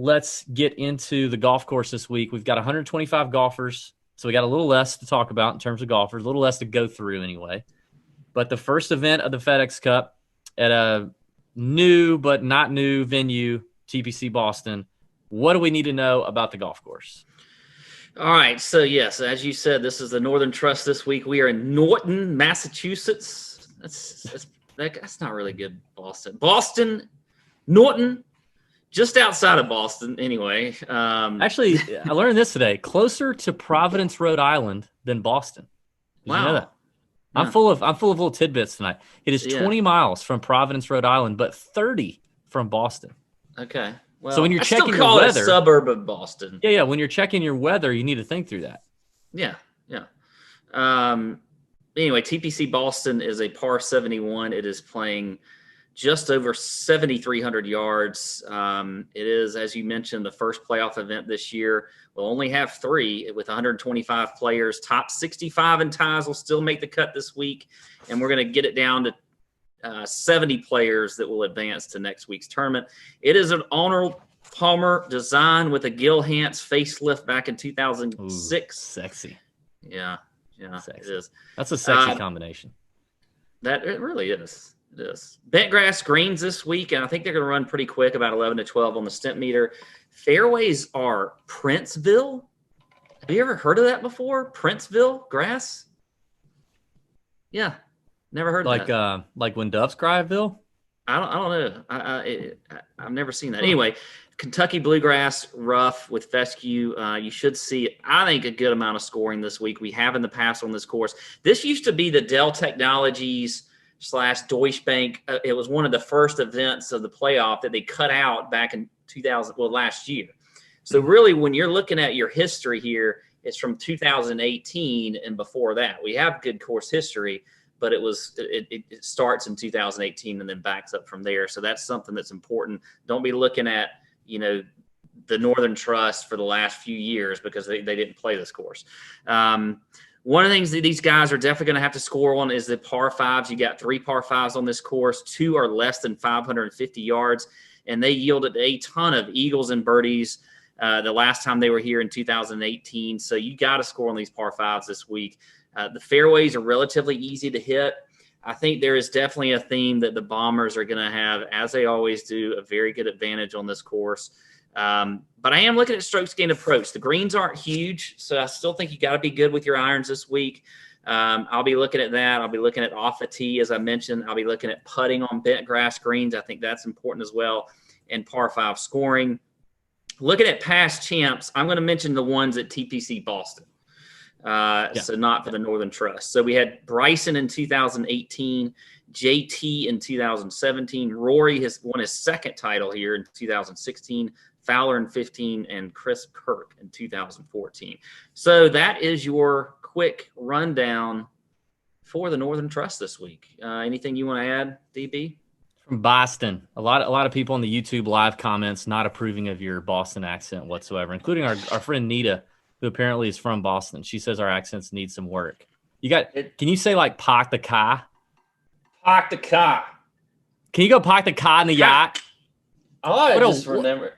let's get into the golf course this week. We've got 125 golfers, so we got a little less to talk about in terms of golfers, a little less to go through anyway. But the first event of the FedEx Cup at a new but not new venue, TPC Boston. What do we need to know about the golf course? All right. So, yes, as you said, this is the Northern Trust this week. We are in Norton, Massachusetts. That's not really good, Boston, Norton, just outside of Boston anyway. Actually, I learned this today. Closer to Providence, Rhode Island than Boston. Did you know that? Yeah. I'm full of little tidbits tonight. It is 20 miles from Providence, Rhode Island, but 30 from Boston. Okay. Well, so when you're checking your weather, it a suburb of Boston. Yeah. When you're checking your weather, you need to think through that. Yeah. Anyway, TPC Boston is a par 71. It is playing just over 7,300 yards. It is, as you mentioned, the first playoff event this year. We'll only have 3 with 125 players. Top 65 and ties will still make the cut this week, and we're going to get it down to 70 players that will advance to next week's tournament. It is an Arnold Palmer design with a Gil Hanse facelift back in 2006. Ooh, sexy. Yeah, sexy. It is. That's a sexy combination. That it really is. It is. Bent grass greens this week, and I think they're going to run pretty quick, about 11 to 12 on the stent meter. Fairways are Princeville. Have you ever heard of that before? Princeville grass? Yeah. Never heard of that. Like when doves cry, Bill? I don't know. I've never seen that. Anyway, Kentucky bluegrass rough with fescue. You should see, I think, a good amount of scoring this week. We have in the past on this course. This used to be the Dell Technologies / Deutsche Bank. It was one of the first events of the playoff that they cut out back in last year. So really, when you're looking at your history here, it's from 2018 and before that. We have good course history, but it starts in 2018 and then backs up from there. So that's something that's important. Don't be looking at, the Northern Trust for the last few years because they didn't play this course. One of the things that these guys are definitely going to have to score on is the par 5s. You got 3 par 5s on this course. 2 are less than 550 yards, and they yielded a ton of eagles and birdies the last time they were here in 2018. So you got to score on these par 5s this week. The fairways are relatively easy to hit. I think there is definitely a theme that the Bombers are going to have, as they always do, a very good advantage on this course. But I am looking at strokes gained approach. The greens aren't huge, so I still think you got to be good with your irons this week. I'll be looking at that. I'll be looking at off the tee, as I mentioned. I'll be looking at putting on bent grass greens. I think that's important as well. And par 5 scoring. Looking at past champs, I'm going to mention the ones at TPC Boston. So not for the Northern Trust. So we had Bryson in 2018, JT in 2017. Rory has won his second title here in 2016, Fowler in 15, and Chris Kirk in 2014. So that is your quick rundown for the Northern Trust this week. Anything you want to add, DB? From Boston. A lot of people in the YouTube live comments not approving of your Boston accent whatsoever, including our friend Nita, who apparently is from Boston. She says our accents need some work. Can you say like park the car? Park the car. Can you go park the car in the yacht? I just remember.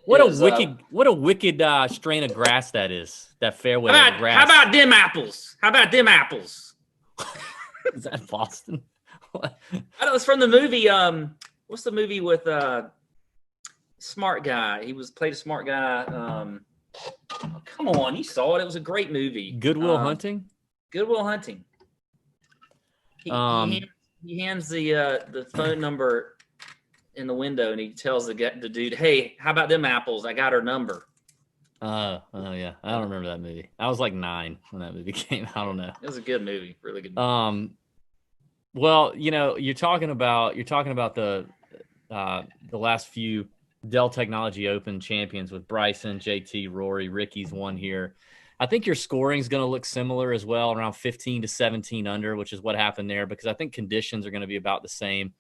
What a wicked strain of grass that is. That fairway grass. How about them apples? Is that Boston? I know it's from the movie. What's the movie with smart guy? He played a smart guy. Come on, you saw it. It was a great movie. Good Will Hunting. Good Will Hunting. He hands the phone number in the window, and he tells the dude, "Hey, how about them apples? I got her number." Oh yeah, I don't remember that movie. I was like 9 when that movie came. I don't know. It was a good movie, really good movie. Well, you're talking about the last few Dell Technology Open champions with Bryson, JT, Rory, Ricky's won here. I think your scoring is going to look similar as well, around 15 to 17 under, which is what happened there, because I think conditions are going to be about the same.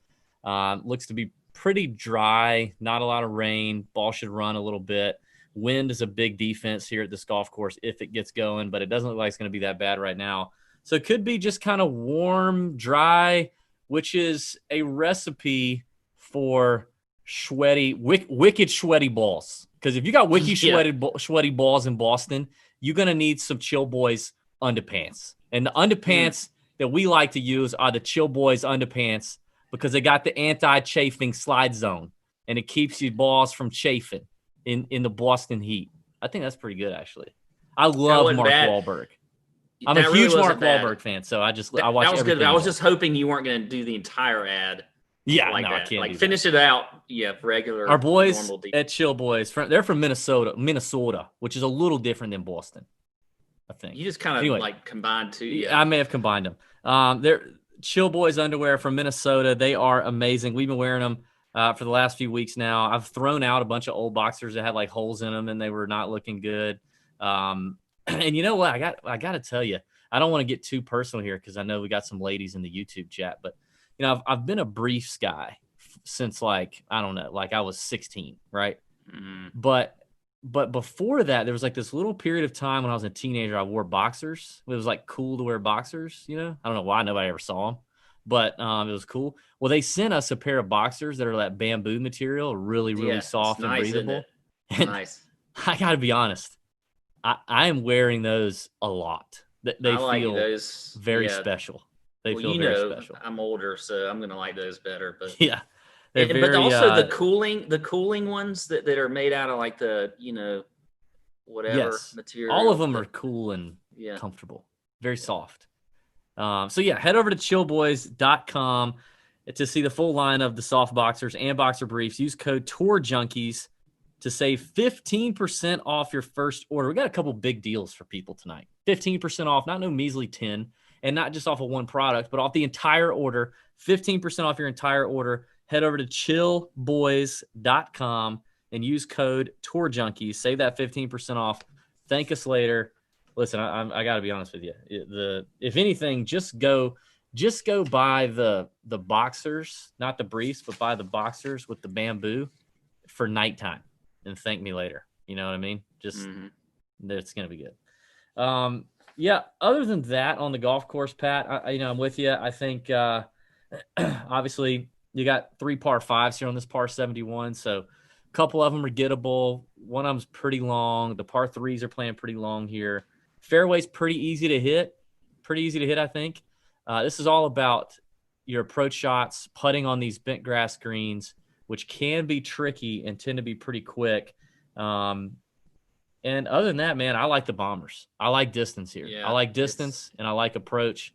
Looks to be pretty dry, not a lot of rain. Ball should run a little bit. Wind is a big defense here at this golf course if it gets going, but it doesn't look like it's going to be that bad right now. So it could be just kind of warm, dry, which is a recipe for wicked sweaty balls. Because if you got Wiki sweaty balls in Boston, you're going to need some Chill Boys underpants. And the underpants that we like to use are the Chill Boys underpants because they got the anti-chafing slide zone, and it keeps your balls from chafing in the Boston heat. I think that's pretty good, actually. I love Mark Wahlberg. I'm a huge Mark Wahlberg fan, so I watch that was everything. Good. I was just hoping you weren't going to do the entire ad. Yeah, like no, that. I can't. Like finish it out. Yeah, regular. Our boys normal at Chill Boys, they're from Minnesota, which is a little different than Boston, I think. You just kind of like combined two. Yeah, I may have combined them. They're Chill Boys underwear from Minnesota. They are amazing. We've been wearing them for the last few weeks now. I've thrown out a bunch of old boxers that had like holes in them, and they were not looking good. And you know what? I got to tell you, I don't want to get too personal here because I know we got some ladies in the YouTube chat, but I've been a briefs guy since like I don't know, like I was 16, right? But before that, there was like this little period of time when I was a teenager. I wore boxers. It was like cool to wear boxers. I don't know why nobody ever saw them, but it was cool. Well, they sent us a pair of boxers that are that bamboo material, really soft and breathable. Nice. I got to be honest. I am wearing those a lot. They feel those very special. They feel very special. I'm older, so I'm gonna like those better. But yeah, but also the cooling ones that are made out of like the whatever material. All of them are cool and comfortable, very soft. So head over to chillboys.com to see the full line of the soft boxers and boxer briefs. Use code Tour Junkies to save 15% off your first order. We got a couple big deals for people tonight. 15% off, not no measly 10, and not just off of one product, but off the entire order. 15% off your entire order. Head over to chillboys.com and use code Tour Junkies. Save that 15% off. Thank us later. Listen, I got to be honest with you. If anything, just go buy the boxers, not the briefs, but buy the boxers with the bamboo for nighttime. And thank me later. You know what I mean? Just it's gonna be good. Other than that, on the golf course, Pat, I'm with you. I think obviously you got 3 par 5s here on this par 71, so a couple of them are gettable. One of them's pretty long. The par 3s are playing pretty long here. Fairway's pretty easy to hit. I think. This is all about your approach shots, putting on these bent grass greens, which can be tricky and tend to be pretty quick. And other than that, man, I like the bombers. I like distance here. I like distance and I like approach.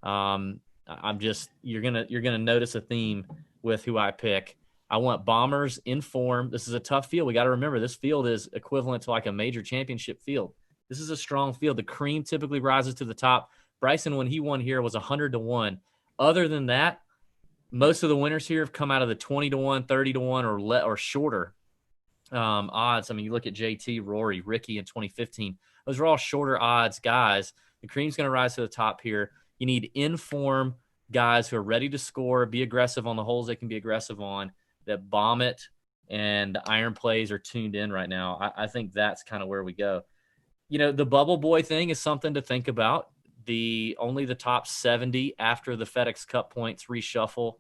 You're gonna notice a theme with who I pick. I want bombers in form. This is a tough field. We got to remember this field is equivalent to like a major championship field. This is a strong field. The cream typically rises to the top. Bryson, when he won here, was 100-1. Other than that, most of the winners here have come out of the 20-1, 30-1, or shorter odds. I mean, you look at JT, Rory, Ricky in 2015. Those are all shorter odds guys. The cream's going to rise to the top here. You need in-form guys who are ready to score, be aggressive on the holes they can be aggressive on, that bomb it, and the iron plays are tuned in right now. I think that's kind of where we go. The bubble boy thing is something to think about. Only the top 70 after the FedEx Cup points reshuffle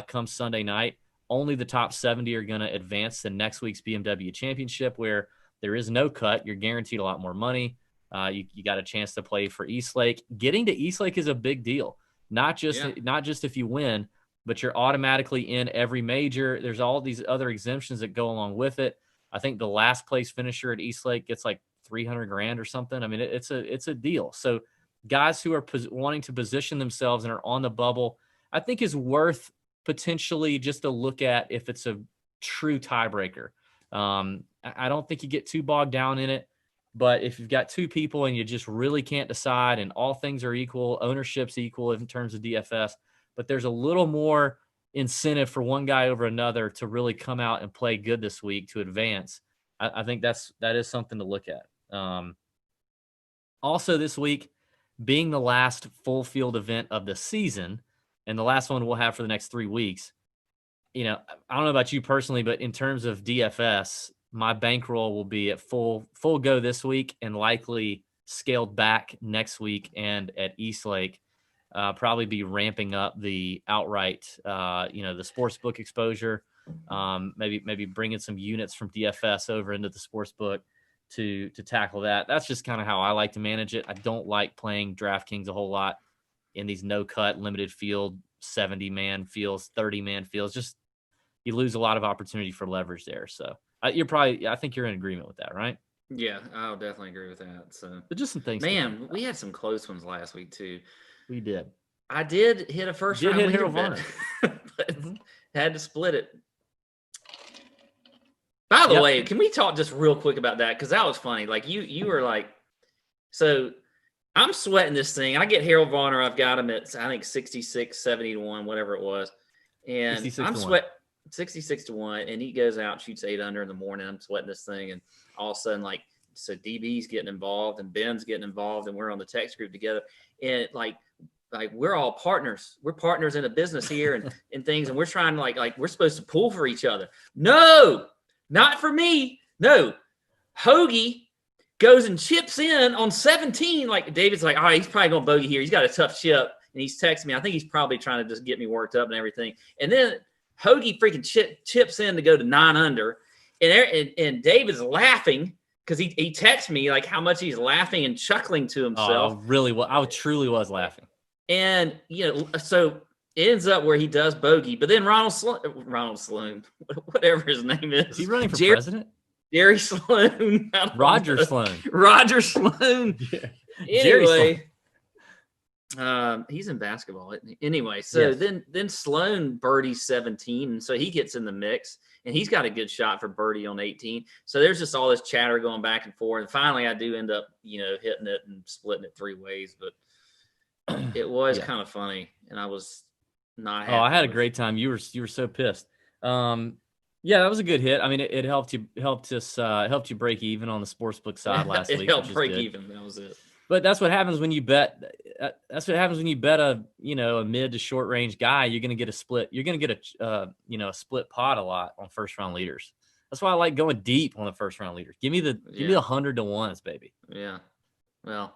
comes Sunday night. Only the top 70 are going to advance to next week's BMW Championship, where there is no cut. You're guaranteed a lot more money. You got a chance to play for Eastlake. Getting to Eastlake is a big deal. Not just if you win, but you're automatically in every major. There's all these other exemptions that go along with it. I think the last place finisher at Eastlake gets like $300,000 or something. I mean, it's a deal. So guys who are wanting to position themselves and are on the bubble, I think is worth potentially just a look at if it's a true tiebreaker. I don't think you get too bogged down in it, but if you've got 2 people and you just really can't decide and all things are equal, ownership's equal in terms of DFS, but there's a little more incentive for one guy over another to really come out and play good this week to advance. I think that is something to look at. Also this week, being the last full field event of the season and the last one we'll have for the next 3 weeks, I don't know about you personally, but in terms of DFS, my bankroll will be at full go this week and likely scaled back next week. And at Eastlake, probably be ramping up the outright, the sports book exposure. Maybe bringing some units from DFS over into the sports book to tackle that. That's just kind of how I like to manage it. I don't like playing DraftKings a whole lot in these no-cut, limited field, 70-man fields, 30-man fields. Just you lose a lot of opportunity for leverage there. So I think you're in agreement with that, right? Yeah, I'll definitely agree with that. So, but just some things. Man, we had some close ones last week too. We did. I did hit a first round leader bet, but had to split it. By the way, can we talk just real quick about that? Because that was funny. Like you were like, so I'm sweating this thing. I get Harold Varner. I've got him at, I think, 66, 70 to 1, whatever it was. And I'm sweating 66 to 1. And he goes out and shoots 8 under in the morning. I'm sweating this thing. And all of a sudden, like, so DB's getting involved and Ben's getting involved. And we're on the text group together. And like we're all partners. We're partners in a business here and things. And we're trying to like we're supposed to pull for each other. No, not for me. No. Hoagie goes and chips in on 17. Like David's like, all right, he's probably going to bogey here. He's got a tough chip. And he's texting me. I think he's probably trying to just get me worked up and everything. And then Hoagie freaking chips in to go to 9 under. And David's laughing because he texts me like how much he's laughing and chuckling to himself. Oh, I truly was laughing. And, so it ends up where he does bogey. But then Ronald Sloan, whatever his name is. Is he running for president? Jerry Sloan. Roger Sloan. Roger Sloan. Yeah. Anyway, he's in basketball. Anyway, so then Sloan birdies 17, and so he gets in the mix, and he's got a good shot for birdie on 18. So there's just all this chatter going back and forth. And finally, I do end up, hitting it and splitting it 3 ways. But it was kind of funny, and I was not happy. Oh, I had a great time. You were so pissed. Yeah, that was a good hit. I mean, it helped you break even on the sportsbook side last week. It helped break even. That was it. But that's what happens when you bet. That's what happens when you bet a mid to short range guy. You're going to get a split. You're going to get a split pot a lot on first round leaders. That's why I like going deep on the first round leaders. Give me the 100 to 1s, baby. Yeah. Well,